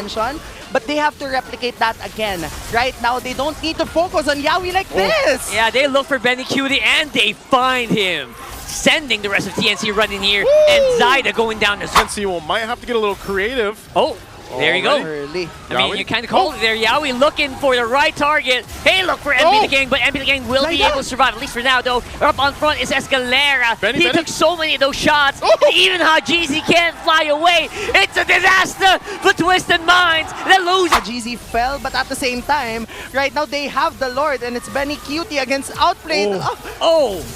mentioned, but they have to replicate that again. Right now, they don't need to focus on Yawi like this. Yeah, they look for Benny Cutie and they find him. Sending the rest of TNC running here. Woo! And Zyda going down to TNC might have to get a little creative. Oh. There you go. Early. I mean, you kind of called it there. Yawi looking for the right target. Hey, look for MP the King, but MP the King will be able to survive, at least for now, though. Up on front is Escalera. He took so many of those shots. And even Hajizi can't fly away. It's a disaster for Twisted Minds. They lose. Hajizi fell, but at the same time, right now they have the Lord, and it's Benny Cutie against Outplayed.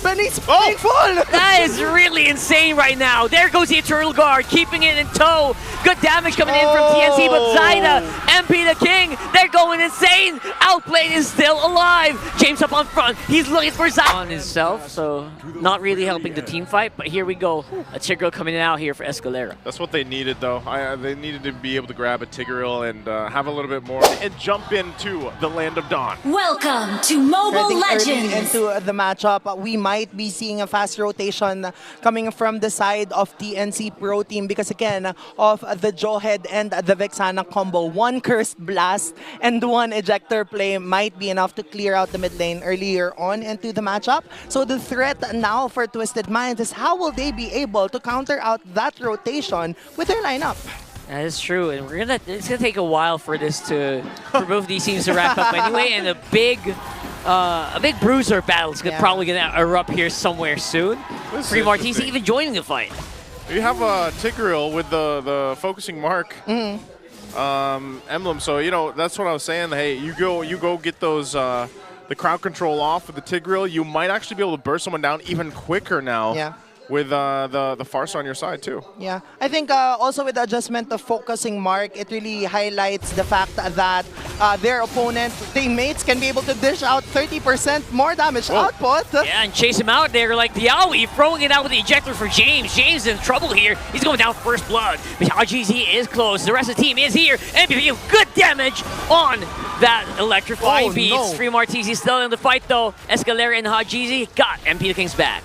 Benny's playing full. That is really insane right now. There goes the Eternal Guard, keeping it in tow. Good damage coming in from TNC, but Zyda, MP the King, they're going insane. Outplayed is still alive. James up on front. He's looking for Zyda on himself, so not really helping the team fight. But here we go. A Tigreal coming out here for Escalera. That's what they needed, though. They needed to be able to grab a Tigreal and have a little bit more and jump into the Land of Dawn. Welcome to Mobile Legends. Early into the matchup, we might be seeing a fast rotation coming from the side of TNC Pro Team because, again, of the Jawhead and the Vexana combo. One Cursed Blast and one Ejector play might be enough to clear out the mid lane earlier on into the matchup. So the threat now for Twisted Minds is how will they be able to counter out that rotation with their lineup? That is true, and it's gonna take a while for this for both these teams to wrap up anyway, and a big bruiser battle is probably gonna erupt here somewhere soon. Free Martisi even joining the fight. You have a Tigreal with the focusing mark emblem, so you know that's what I was saying. Hey, you go get those the crowd control off with the Tigreal. You might actually be able to burst someone down even quicker now. Yeah. With the Farsa on your side too. Yeah, I think also with the adjustment of focusing mark, it really highlights the fact that their opponent teammates can be able to dish out 30% more damage output. Yeah, and chase him out there like the Yawi, throwing it out with the ejector for James. James in trouble here. He's going down first blood. But RGZ is close. The rest of the team is here. And good damage on that electrifying beats. Free Martisi still in the fight though. Escalera and Hajizi got MP the King's back.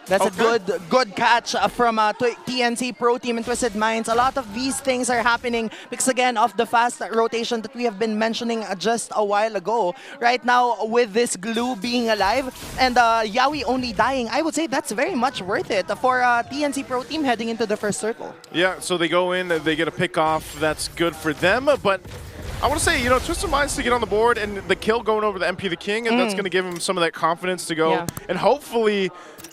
That's a good catch from TNC Pro Team and Twisted Minds. A lot of these things are happening because, again, of the fast rotation that we have been mentioning just a while ago. Right now, with this glue being alive and Yawi only dying, I would say that's very much worth it for TNC Pro Team heading into the first circle. Yeah, so they go in, they get a pick off. That's good for them, but I want to say, you know, Twisted Minds to get on the board and the kill going over the MP the King, and that's going to give him some of that confidence to go and hopefully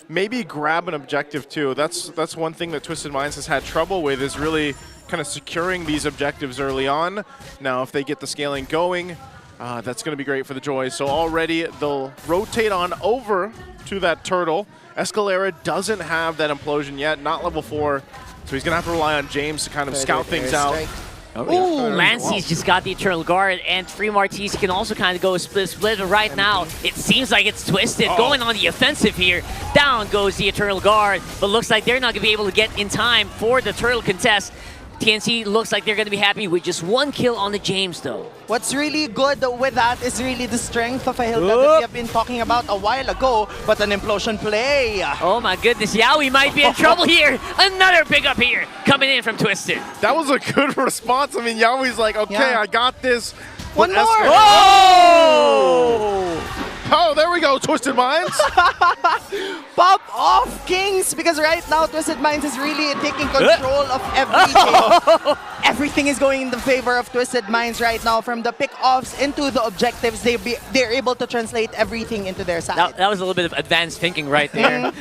maybe grab an objective too. That's one thing that Twisted Minds has had trouble with, is really kind of securing these objectives early on. Now, if they get the scaling going, that's going to be great for the Joys. So already they'll rotate on over to that turtle. Escalera doesn't have that implosion yet, not level 4, so he's going to have to rely on James to kind of scout things out. Ooh, Lancey's just got the Eternal Guard, and Free Martisi can also kind of go split. But right now, it seems like it's Twisted going on the offensive here. Down goes the Eternal Guard, but looks like they're not going to be able to get in time for the turtle contest. TNC looks like they're going to be happy with just one kill on the James, though. What's really good with that is really the strength of a Hilda that we have been talking about a while ago, but an implosion play. Oh my goodness, Yawi might be in trouble here. Another pickup here coming in from Twisted. That was a good response. I mean, Yawi's like, okay, I got this. One more! Oh, there we go, Twisted Minds. Pop off, Kings, because right now Twisted Minds is really taking control of everything. Everything is going in the favor of Twisted Minds right now. From the pick-offs into the objectives, they're able to translate everything into their side. That was a little bit of advanced thinking right there.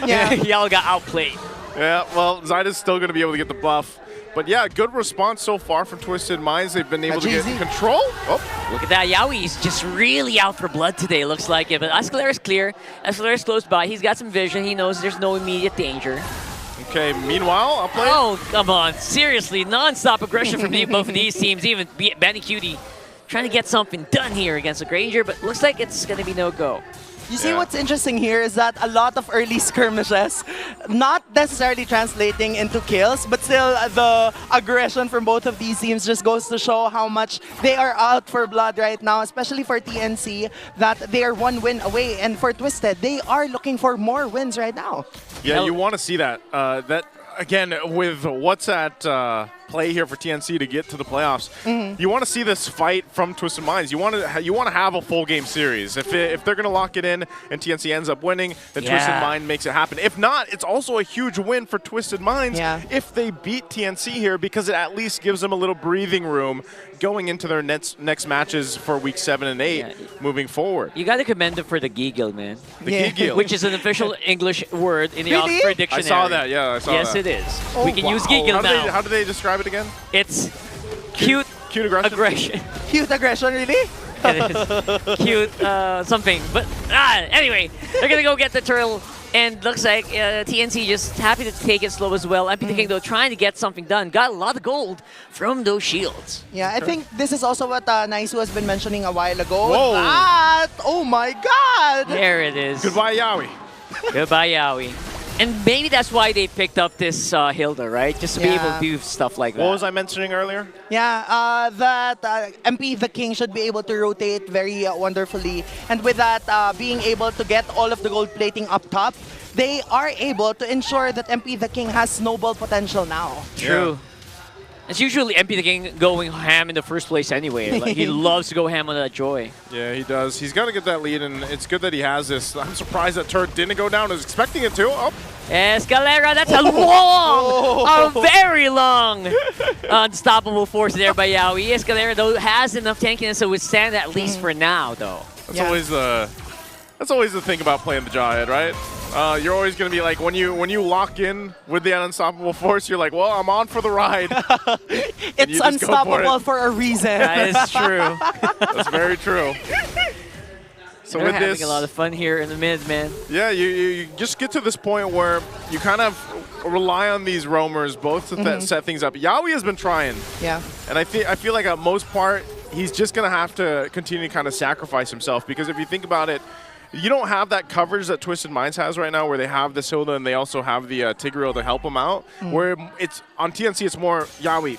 Y'all got outplayed. Yeah, well, Zyda's still going to be able to get the buff. But yeah, good response so far from Twisted Minds. They've been able to get control. Oh. Look at that. Yawi's just really out for blood today, looks like it. But Escalera's clear. Escalera's close by. He's got some vision. He knows there's no immediate danger. Okay, meanwhile, I'll play. Oh, come on. Seriously, non-stop aggression from both of these teams. Even Benny Cutie trying to get something done here against the Granger, but looks like it's going to be no-go. You see what's interesting here is that a lot of early skirmishes, not necessarily translating into kills, but still the aggression from both of these teams just goes to show how much they are out for blood right now, especially for TNC, that they are one win away. And for Twisted, they are looking for more wins right now. Yeah, you want to see that. Again, with what's at play here for TNC to get to the playoffs. You want to see this fight from Twisted Minds. You want to have a full game series. If they're going to lock it in and TNC ends up winning, then Twisted Mind makes it happen. If not, it's also a huge win for Twisted Minds if they beat TNC here, because it at least gives them a little breathing room going into their next matches for week 7 and 8 moving forward. You got to commend them for the giggle, man. The giggle. Which is an official English word in the Really? Oxford Dictionary. I saw that, yeah, I saw that. Yes, it is. Oh, we can use giggle now. How do they describe it again? It's cute aggression. Cute aggression, really? It is. Cute something. But anyway, they're going to go get the turtle. And looks like TNC just happy to take it slow as well. MPL King, though, trying to get something done. Got a lot of gold from those shields. Yeah, I think this is also what Naisu has been mentioning a while ago. Whoa. That, oh my God! There it is. Goodbye, Yowie. Goodbye, Yowie. And maybe that's why they picked up this Hilda, right? Just to be able to do stuff like that. What was I mentioning earlier? Yeah, that MP the King should be able to rotate very wonderfully. And with that, being able to get all of the gold plating up top, they are able to ensure that MP the King has snowball potential now. True. It's usually MP the King going ham in the first place anyway. Like, he loves to go ham on that Joy. Yeah, he does. He's got to get that lead, and it's good that he has this. I'm surprised that turret didn't go down. I was expecting it to. Oh. Escalera, that's a long, a very long unstoppable force there by Yowie. Escalera, though, has enough tankiness to withstand at least for now, though. That's always the thing about playing the Jawhead, right? You're always going to be like, when you lock in with the unstoppable force, you're like, well, I'm on for the ride. It's unstoppable for a reason. That is true. That's very true. So They're with having this, a lot of fun here in the mid, man. Yeah, you just get to this point where you kind of rely on these roamers both to set things up. Yowie has been trying. Yeah. And I feel like at most part, he's just going to have to continue to kind of sacrifice himself, because if you think about it, you don't have that coverage that Twisted Minds has right now, where they have this Hilda and they also have the Tigreal to help them out. Where it's on TNC, it's more Yowie,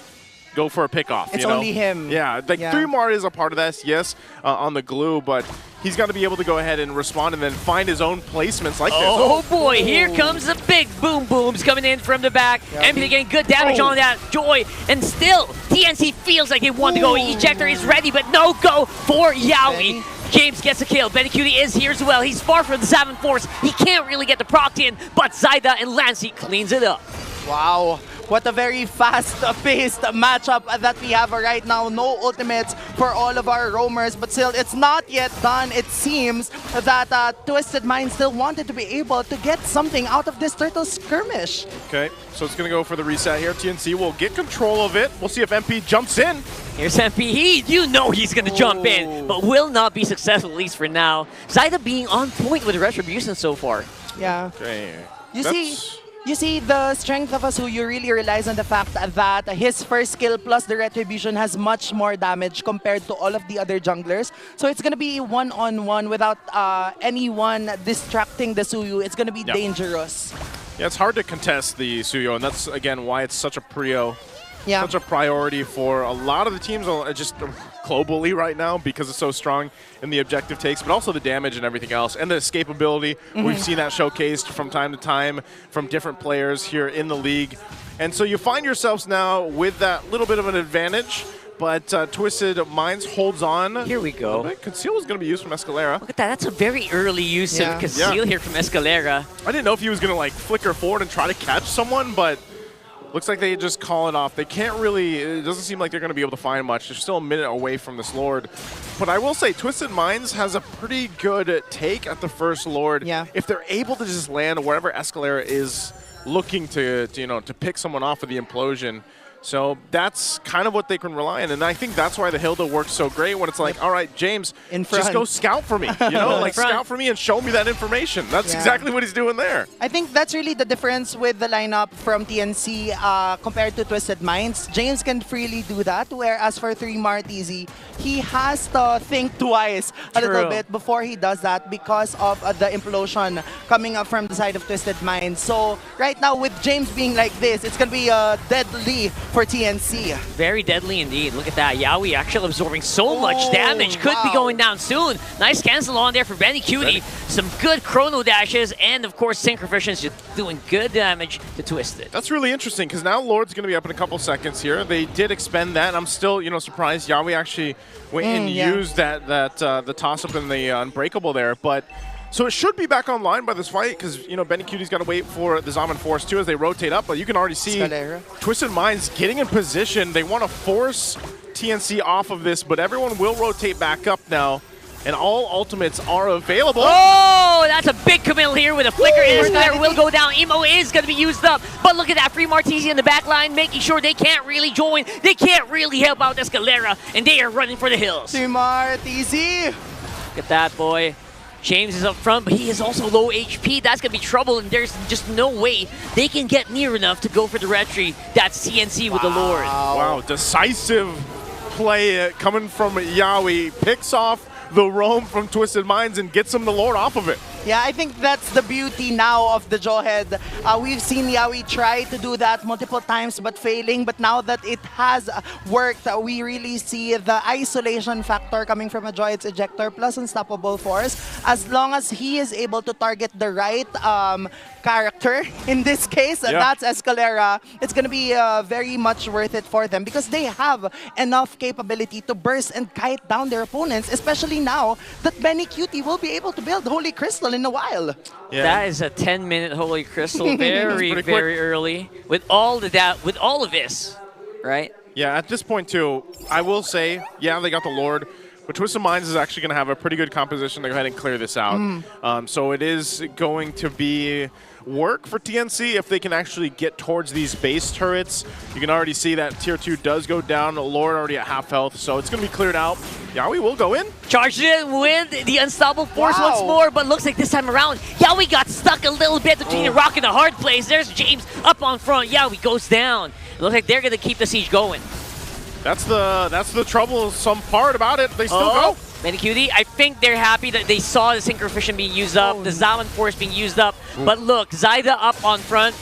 go for a pickoff. It's you know? only him. Yeah, like 3-Mar is a part of this, yes, on the glue, but he's got to be able to go ahead and respond and then find his own placements like this. Oh boy, here comes the big boom booms coming in from the back. MP getting good damage on that Joy, and still TNC feels like they want to go. Ejector is ready, but no go for Yowie. James gets a kill. Benny Cutie is here as well. He's far from the 7 force. He can't really get the proc in, but Zaida and Lancey cleans it up. Wow. What a very fast-paced matchup that we have right now. No ultimates for all of our roamers, but still, it's not yet done. It seems that Twisted Mind still wanted to be able to get something out of this turtle skirmish. Okay, so it's going to go for the reset here. TNC will get control of it. We'll see if MP jumps in. Here's MP. You know he's going to jump in, but will not be successful, at least for now. Zaida being on point with Retribution so far. Yeah. Okay. You see, the strength of Asuyu really relies on the fact that his first skill plus the Retribution has much more damage compared to all of the other junglers. So it's going to be one-on-one without anyone distracting the Suyu. It's going to be dangerous. Yeah, it's hard to contest the Suyo, and that's, again, why it's such a prio. Yeah. Such a priority for a lot of the teams, just globally right now, because it's so strong in the objective takes, but also the damage and everything else, and the escapability. We've seen that showcased from time to time from different players here in the league. And so you find yourselves now with that little bit of an advantage, but Twisted Minds holds on. Here we go. Conceal is going to be used from Escalera. Look at that. That's a very early use of Conceal here from Escalera. I didn't know if he was going to like flicker forward and try to catch someone, but looks like they just call it off. They can't really, it doesn't seem like they're going to be able to find much. They're still a minute away from this Lord. But I will say, Twisted Minds has a pretty good take at the first Lord. Yeah. If they're able to just land wherever Escalera is looking to pick someone off of the implosion. So that's kind of what they can rely on. And I think that's why the Hilda works so great when it's like, all right, James, just go scout for me. You know, like scout for me and show me that information. That's exactly what he's doing there. I think that's really the difference with the lineup from TNC compared to Twisted Minds. James can freely do that, whereas for 3-Mar TZ, he has to think twice a little bit before he does that because of the implosion coming up from the side of Twisted Minds. So right now with James being like this, it's going to be deadly for TNC. Very deadly indeed. Look at that. Yawi actually absorbing so much damage. Could be going down soon. Nice cancel on there for Benny Cutie. Some good chrono dashes. And of course, Synchrovision's just doing good damage to Twisted. That's really interesting because now Lord's going to be up in a couple seconds here. They did expend that. I'm still, surprised Yawi actually went and used the toss-up in the Unbreakable there. But so it should be back online by this fight because, Benny Cutie's got to wait for the Zaman Force too as they rotate up. But you can already see Twisted Minds getting in position. They want to force TNC off of this, but everyone will rotate back up now. And all ultimates are available. Oh, that's a big committal here with a flicker. There will go down. Emo is going to be used up. But look at that. Free Martisi in the back line, making sure they can't really join. They can't really help out Escalera. And they are running for the hills. Martisi. Look at that, boy. James is up front, but he is also low HP. That's going to be trouble, and there's just no way they can get near enough to go for the retry. That's TNC with the Lord. Wow, decisive play coming from Yawi. Picks off the roam from Twisted Minds and gets him the Lord off of it. Yeah, I think that's the beauty now of the Jawhead. We've seen Yawi try to do that multiple times but failing, but now that it has worked, we really see the isolation factor coming from a Jawhead's ejector plus Unstoppable Force. As long as he is able to target the right character, in this case, that's Escalera, it's going to be very much worth it for them because they have enough capability to burst and kite down their opponents, especially now that Benny Cutie will be able to build Holy Crystal in a while. Yeah. That is a 10-minute Holy Crystal, very early. With all of this, right? Yeah, at this point too, I will say, they got the Lord, but Twisted Minds is actually going to have a pretty good composition to go ahead and clear this out. So it is going to be work for TNC if they can actually get towards these base turrets. You can already see that tier 2 does go down. The Lord already at half health, so it's going to be cleared out. Yawi will go in. Charged in with the Unstoppable Force once more, but looks like this time around, Yawi got stuck a little bit between a rock and a hard place. There's James up on front. Yawi goes down. It looks like they're going to keep the siege going. That's the troublesome part about it. They still go. Benny Cutie, I think they're happy that they saw the Synchrovision being used up, the Zaman Force being used up. But look, Zyda up on front.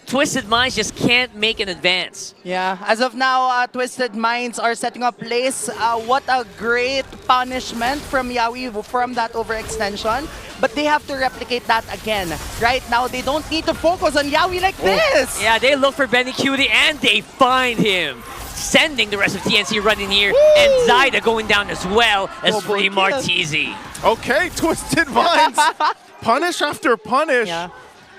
Twisted Minds just can't make an advance. Yeah, as of now, Twisted Minds are setting up place. What a great punishment from Yawi from that overextension. But they have to replicate that again. Right now, they don't need to focus on Yawi like this. Yeah, they look for Benny Cutie and they find him. Sending the rest of TNC running here, and Zyda going down as well as Free Martisi. Okay, Twisted Minds. Punish after punish. Yeah.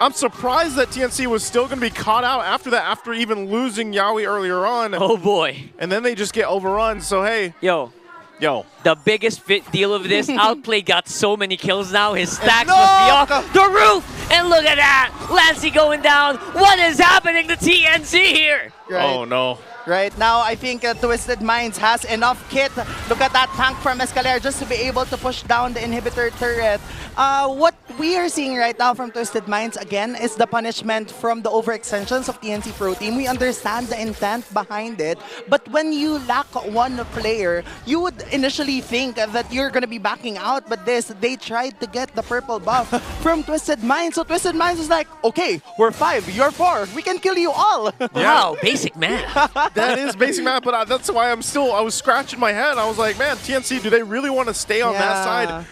I'm surprised that TNC was still going to be caught out after that, after even losing Yawi earlier on. Oh boy. And then they just get overrun, so hey. Yo. The biggest deal of this, Outplay got so many kills now, his stacks must be off the roof! And look at that! Lancey going down. What is happening to TNC here? Right. Oh no. Right now, I think Twisted Minds has enough kit. Look at that tank from Escalera just to be able to push down the inhibitor turret. What we are seeing right now from Twisted Minds, again, is the punishment from the overextensions of TNC Pro Team. We understand the intent behind it, but when you lack one player, you would initially think that you're going to be backing out, but they tried to get the purple buff from Twisted Minds. So Twisted Minds is like, okay, we're 5, you're 4, we can kill you all. Wow, basic math. That is basic math, but that's why I was scratching my head. I was like, man, TNC, do they really want to stay on that side?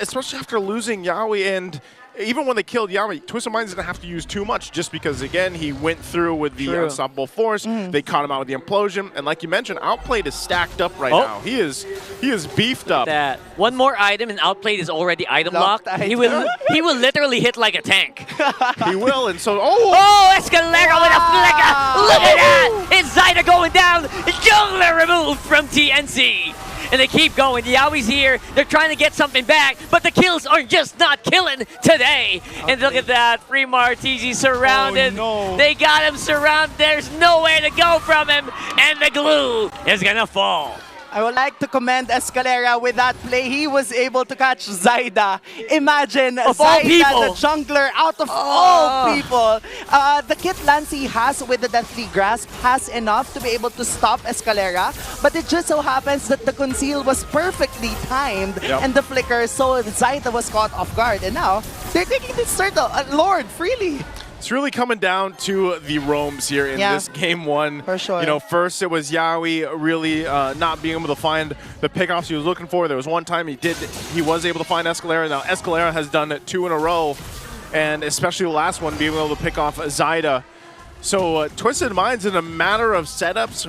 Especially after losing Yawi, and even when they killed Yawi, Twisted Minds didn't have to use too much just because, again, he went through with the Unstoppable Force. They caught him out with the Implosion, and like you mentioned, Outplayed is stacked up right now. He is beefed up. That one more item, and Outplayed is already item locked. He will literally hit like a tank. He will, and so Escalera with a flicker. Look at that! It's Zyda going down. Jungler removed from TNC. And they keep going. Yawi's here. They're trying to get something back, but the kills are just not killing today. And look at that. Free Martisi surrounded. They got him surrounded. There's nowhere to go from him. And the glue is going to fall. I would like to commend Escalera with that play. He was able to catch Zyda. Imagine Zyda, the jungler, out of all people. The kit Lancey has with the Deathly Grasp has enough to be able to stop Escalera, but it just so happens that the conceal was perfectly timed and the flicker, so Zyda was caught off guard. And now, they're taking this turtle, Lord, freely. It's really coming down to the roams here in this game one. For sure. You know, first it was Yawi really not being able to find the pickoffs he was looking for. There was one time he was able to find Escalera. Now Escalera has done it 2 in a row, and especially the last one being able to pick off Zyda. So Twisted Minds, in a matter of setups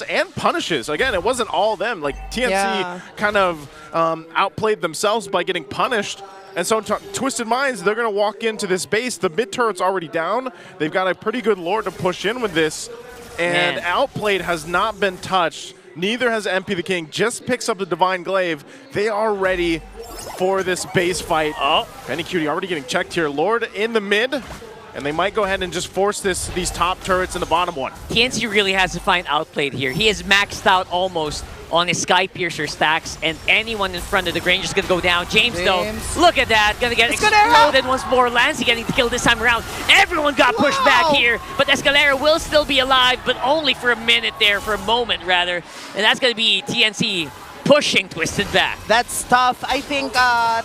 and punishes. Again, it wasn't all them. Like TNC kind of outplayed themselves by getting punished. And so Twisted Minds, they're going to walk into this base. The mid turret's already down. They've got a pretty good lord to push in with this. And Outplayed has not been touched. Neither has MP the King. Just picks up the Divine Glaive. They are ready for this base fight. Oh, Penny Cutie already getting checked here. Lord in the mid. And they might go ahead and just force these top turrets in the bottom one. TNC really has to find Outplayed here. He is maxed out almost on his Sky Piercer stacks, and anyone in front of the Granger's gonna go down. James, though, look at that, gonna get exploded once more. Lancey getting killed this time around. Everyone got pushed back here, but Escalera will still be alive, but only for a minute there, for a moment rather. And that's gonna be TNC pushing Twisted back. That's tough. I think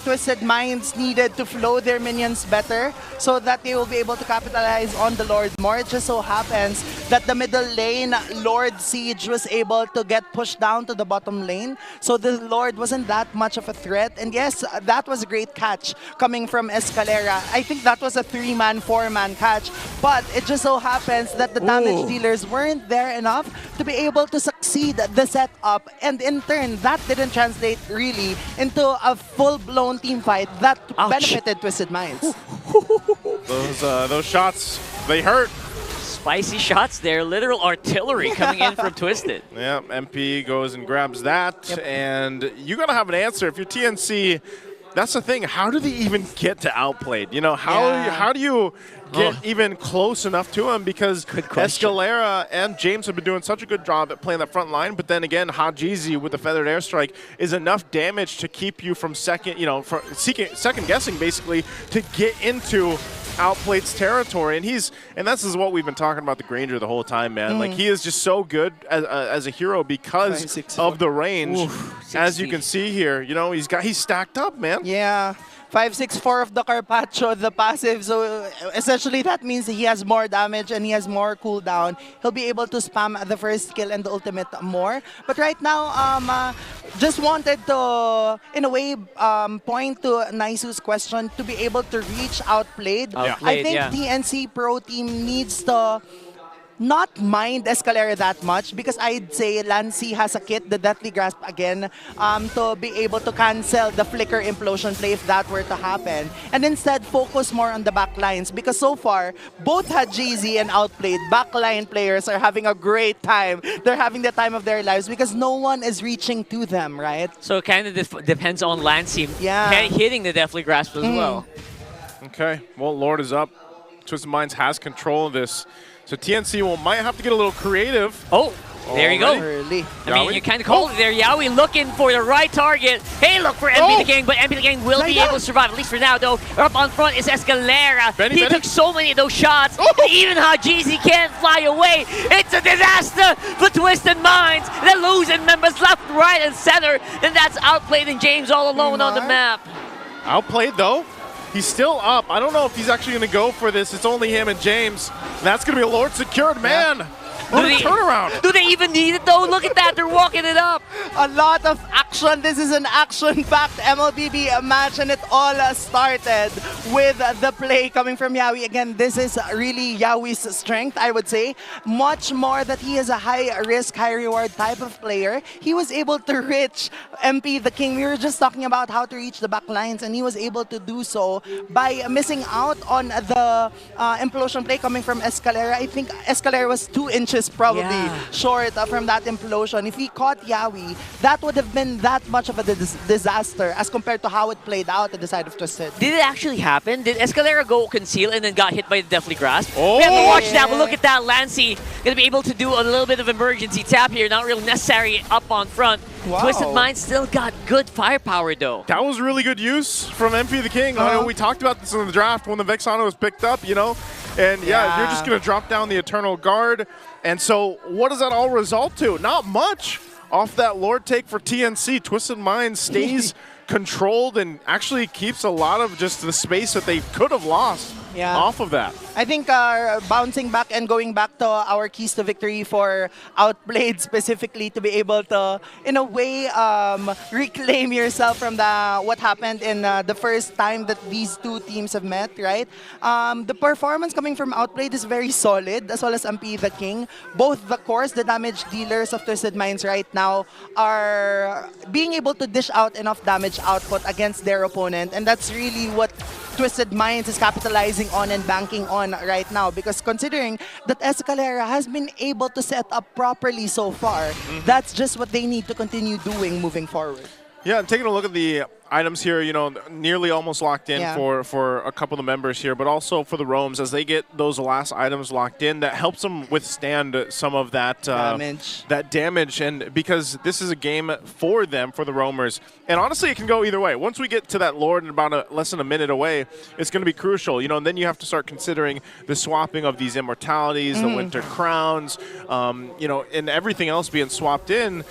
Twisted Minds needed to flow their minions better so that they will be able to capitalize on the Lord more. It just so happens that the middle lane, Lord Siege, was able to get pushed down to the bottom lane. So the Lord wasn't that much of a threat. And yes, that was a great catch coming from Escalera. I think that was a 3-man, 4-man catch. But it just so happens that the damage dealers weren't there enough to be able to succeed the setup. And in turn, that didn't translate really into a full-blown team fight that benefited Twisted Minds. Those shots, they hurt. Spicy shots there, literal artillery coming in from Twisted. Yeah, MP goes and grabs that, and you gotta have an answer. If you're TNC, that's the thing. How do they even get to Outplayed? You know, how do you get even close enough to him? Because Escalera and James have been doing such a good job at playing that front line, but then again, Hajizi with the feathered airstrike is enough damage to keep you from second guessing basically to get into Outplayed's territory, and this is what we've been talking about the Granger the whole time, man. Like, he is just so good as a hero because of the range. As you can see here, you know, he's stacked up, man. Yeah. 564 of the Carpaccio, the passive. So essentially that means he has more damage and he has more cooldown. He'll be able to spam the first skill and the ultimate more. But right now, just wanted to, in a way, point to Naisu's question to be able to reach Outplayed. I think TNC Pro Team needs to not mind Escalera that much because I'd say Lancey has a kit, the Deathly Grasp again, to be able to cancel the Flicker Implosion play if that were to happen. And instead focus more on the backlines because so far, both Hajizi and Outplayed backline players are having a great time. They're having the time of their lives because no one is reaching to them, right? So it kind of depends on Lancey hitting the Deathly Grasp as well. Okay, well, Lord is up. Twisted Minds has control of this. So TNC might have to get a little creative. Oh, there you go. Early. I mean, you kind of called it there. Yawi looking for the right target. Hey, look for MP the King, but MP the King will be able to survive, at least for now, though. Up on front is Escalera. He took so many of those shots. Even Hajizi can't fly away. It's a disaster for Twisted Minds. They're losing members left, right, and center. And that's Outplayed and James all alone on the map. Outplayed, though. He's still up. I don't know if he's actually going to go for this. It's only him and James. That's going to be a Lord secured, man. What a turnaround. Do they even need it, though? Look at that. They're walking it up. A lot of action. This is an action-packed MLBB match, and it all started with the play coming from Yawi. Again, this is really Yawi's strength, I would say. Much more that he is a high-risk, high-reward type of player. He was able to reach MP the King. We were just talking about how to reach the back lines, and he was able to do so by missing out on the implosion play coming from Escalera. I think Escalera was 2 inches probably short from that implosion. If he caught Yawi, that would have been that much of a disaster as compared to how it played out at the side of Twisted. Did it actually happen? Did Escalera go conceal and then got hit by the Deathly Grasp? We have to watch that, but look at that. Lancey going to be able to do a little bit of emergency tap here. Not really necessary up on front. Twisted Minds still got good firepower, though. That was really good use from MP the King. I know we talked about this in the draft when the Vexano was picked up, you know. And yeah, you're just going to drop down the Eternal Guard. And so what does that all result to? Not much off that Lord take for TNC. Twisted Minds stays controlled and actually keeps a lot of just the space that they could have lost Yeah. off of that. I think bouncing back and going back to our keys to victory for Outplayed specifically to be able to, in a way, reclaim yourself from what happened in the first time that these two teams have met, right? The performance coming from Outplayed is very solid, as well as MP the King. Both the cores, the damage dealers of Twisted Minds right now, are being able to dish out enough damage output against their opponent, and that's really what Twisted Minds is capitalizing on and banking on right now, because considering that Escalera has been able to set up properly so far, that's just what they need to continue doing moving forward. Yeah, and taking a look at the items here, you know, nearly almost locked in for a couple of the members here, but also for the roams as they get those last items locked in, that helps them withstand some of that damage. And because this is a game for them, for the roamers, and honestly, it can go either way. Once we get to that Lord in about less than a minute away, it's going to be crucial, you know. And then you have to start considering the swapping of these immortalities, the winter crowns, you know, and everything else being swapped in.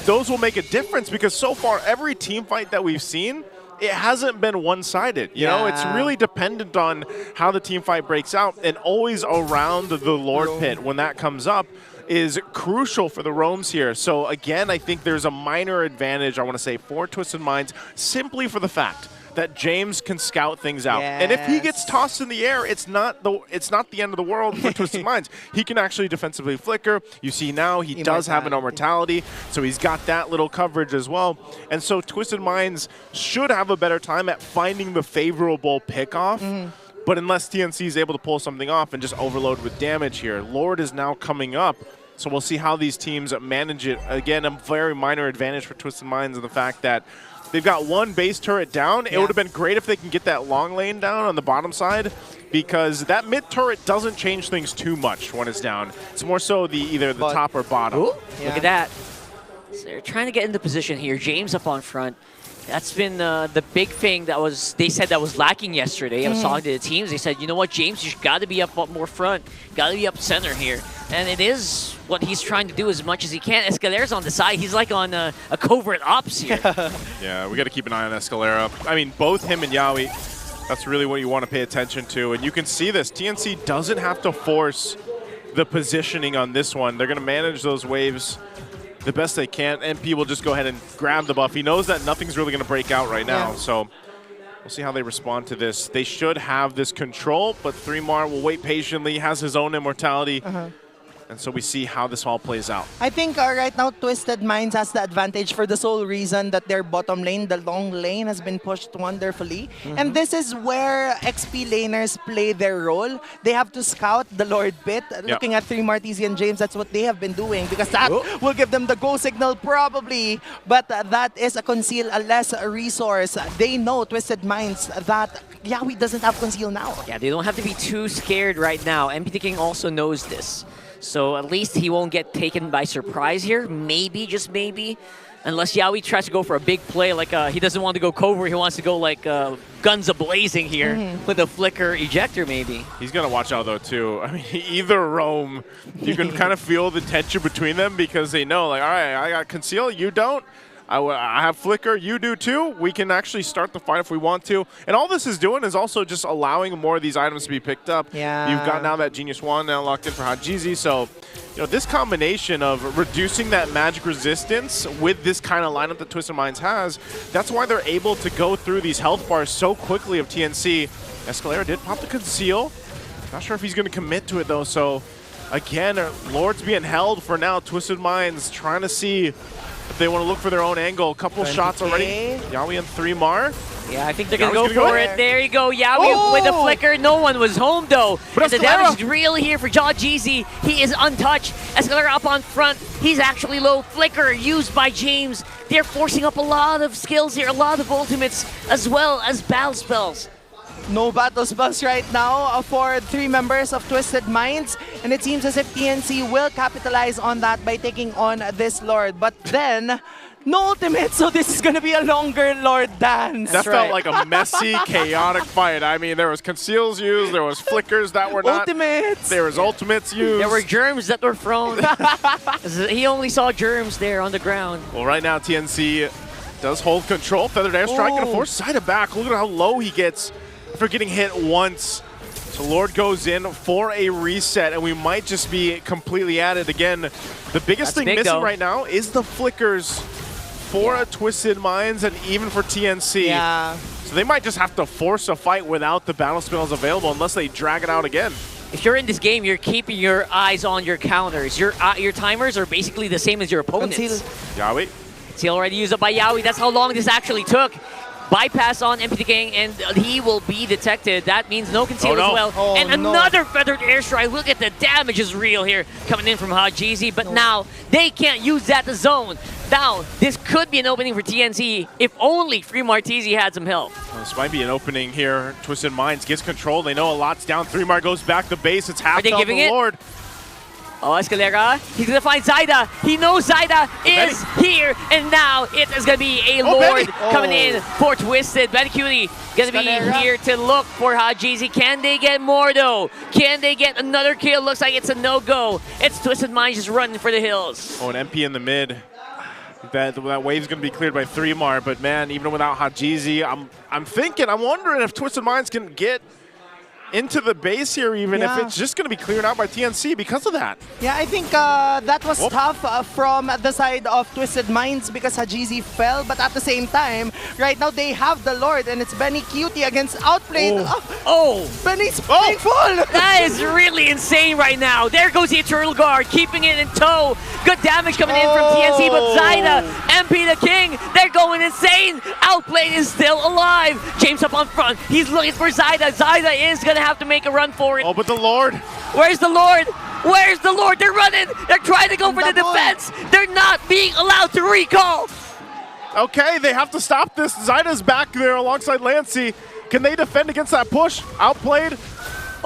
Those will make a difference, because so far every team fight that we've seen, it hasn't been one-sided. You know, it's really dependent on how the team fight breaks out, and always around the Lord pit when that comes up is crucial for the roams here. So again, I think there's a minor advantage, I want to say, for Twisted Minds, simply for the fact that James can scout things out. And if he gets tossed in the air, it's not the end of the world for Twisted Minds. He can actually defensively flicker. You see now he does have an immortality, so he's got that little coverage as well. And so Twisted Minds should have a better time at finding the favorable pickoff. But unless TNC is able to pull something off and just overload with damage here, Lord is now coming up. So we'll see how these teams manage it. Again, a very minor advantage for Twisted Minds in the fact that they've got one base turret down. It would have been great if they can get that long lane down on the bottom side, because that mid turret doesn't change things too much when it's down. It's more so either the top or bottom. Look at that. So they're trying to get into position here. James up on front. That's been the big thing they said that was lacking yesterday. I was talking to the teams. They said, you know what, James, you've got to be up more front. Got to be up center here. And it is what he's trying to do as much as he can. Escalera's on the side. He's like on a covert ops here. Yeah, we got to keep an eye on Escalera. I mean, both him and Yawi, that's really what you want to pay attention to. And you can see this. TNC doesn't have to force the positioning on this one. They're going to manage those waves the best they can. MP will just go ahead and grab the buff. He knows that nothing's really going to break out right now, so we'll see how they respond to this. They should have this control, but 3mar will wait patiently, has his own immortality. And so we see how this all plays out. I think right now Twisted Minds has the advantage for the sole reason that their bottom lane, the long lane, has been pushed wonderfully. And this is where XP laners play their role. They have to scout the Lord pit. Looking at 3mar, TZ, and James, that's what they have been doing, because that will give them the go signal probably. But that is a conceal, a less resource. They know, Twisted Minds, that Yawi doesn't have conceal now. Yeah, they don't have to be too scared right now. MP King also knows this. So at least he won't get taken by surprise here. Maybe, just maybe. Unless Yawi tries to go for a big play, like he doesn't want to go covert. He wants to go like guns a-blazing here with a flicker ejector maybe. He's going to watch out though too. I mean, either roam, you can kind of feel the tension between them, because they know, like, all right, I got conceal, you don't. I have flicker, you do too. We can actually start the fight if we want to. And all this is doing is also just allowing more of these items to be picked up. You've got now that Genius Wand now locked in for Hajizi. So, you know, this combination of reducing that magic resistance with this kind of lineup that Twisted Minds has, that's why they're able to go through these health bars so quickly of TNC. Escalera did pop the conceal. Not sure if he's going to commit to it though. So, again, Lord's being held for now. Twisted Minds trying to see if they want to look for their own angle. A couple shots already. Yawi and 3mar. Yeah, I think they're going to go for it. There you go. Yawi with the flicker. No one was home, though. But the damage is real here for Jaw Jeezy. He is untouched. Escalera up on front. He's actually low. Flicker used by James. They're forcing up a lot of skills here, a lot of ultimates, as well as battle spells. No battle spells right now for 3 members of Twisted Minds, and it seems as if TNC will capitalize on that by taking on this Lord. But then, no ultimate, so this is going to be a longer Lord dance. That felt like a messy, chaotic fight. I mean, there was conceals used, there was flickers that were not. Ultimates! There was ultimates used. There were germs that were thrown. He only saw germs there on the ground. Well, right now, TNC does hold control. Feathered Airstrike going to force Side back. Look at how low he gets after getting hit once. So Lord goes in for a reset, and we might just be completely at it again. The biggest thing missing right now is the flickers for Twisted Minds and even for TNC. Yeah. So they might just have to force a fight without the battle spells available unless they drag it out again. If you're in this game, you're keeping your eyes on your counters. Your timers are basically the same as your opponents. Yawi. Conceal already used up by Yawi. That's how long this actually took. Bypass on MP King, and he will be detected. That means no conceal as well. Oh, and another feathered airstrike. Look at the damage is real here coming in from Hajizi, but now they can't use that to zone. Now, this could be an opening for TNC if only Free Martizi had some help. Well, this might be an opening here. Twisted Minds gets control. They know a lot's down. 3mar goes back to base. It's half they giving the it? Lord. Oh, Escalera, he's gonna find Zyda. He knows Zyda is here, and now it is gonna be a Lord coming in for Twisted. Benny Cutie gonna be here to look for Hajizi. Can they get more though? Can they get another kill? Looks like it's a no-go. It's Twisted Minds just running for the hills. Oh, an MP in the mid. That wave's gonna be cleared by 3mar, but man, even without Hajizi, I'm wondering if Twisted Minds can get into the base here, even if it's just going to be cleared out by TNC because of that. Yeah, I think that was tough from the side of Twisted Minds because Hajizi fell, but at the same time, right now they have the Lord, and it's Benny Cutie against Outplayed. Benny's painful! That is really insane right now. There goes the Eternal Guard, keeping it in tow. Good damage coming in from TNC, but Zyda, MP the King, they're going insane. Outplayed is still alive. James up on front. He's looking for Zyda. Zyda is going to have to make a run for it. Oh, but the Lord. Where's the Lord? Where's the Lord? They're running. They're trying to go for the defense. They're not being allowed to recall. Okay, they have to stop this. Zyda's back there alongside Lancey. Can they defend against that push? Outplayed.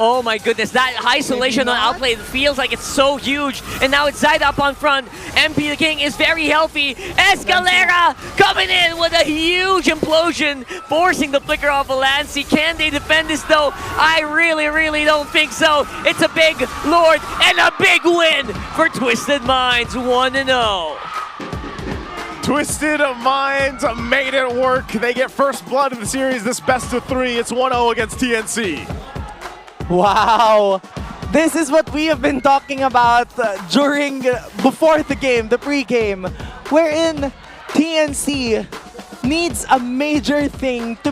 Oh my goodness, that isolation on Outplayed feels like it's so huge. And now it's Zyda up on front. MP the King is very healthy. Escalera coming in with a huge implosion, forcing the flicker off of Lancey. Can they defend this though? I really don't think so. It's a big Lord and a big win for Twisted Minds, 1-0. Twisted Minds made it work. They get first blood in the series, this best of 3. It's 1-0 against TNC. Wow, this is what we have been talking about before the game, the pre-game, wherein TNC needs a major thing to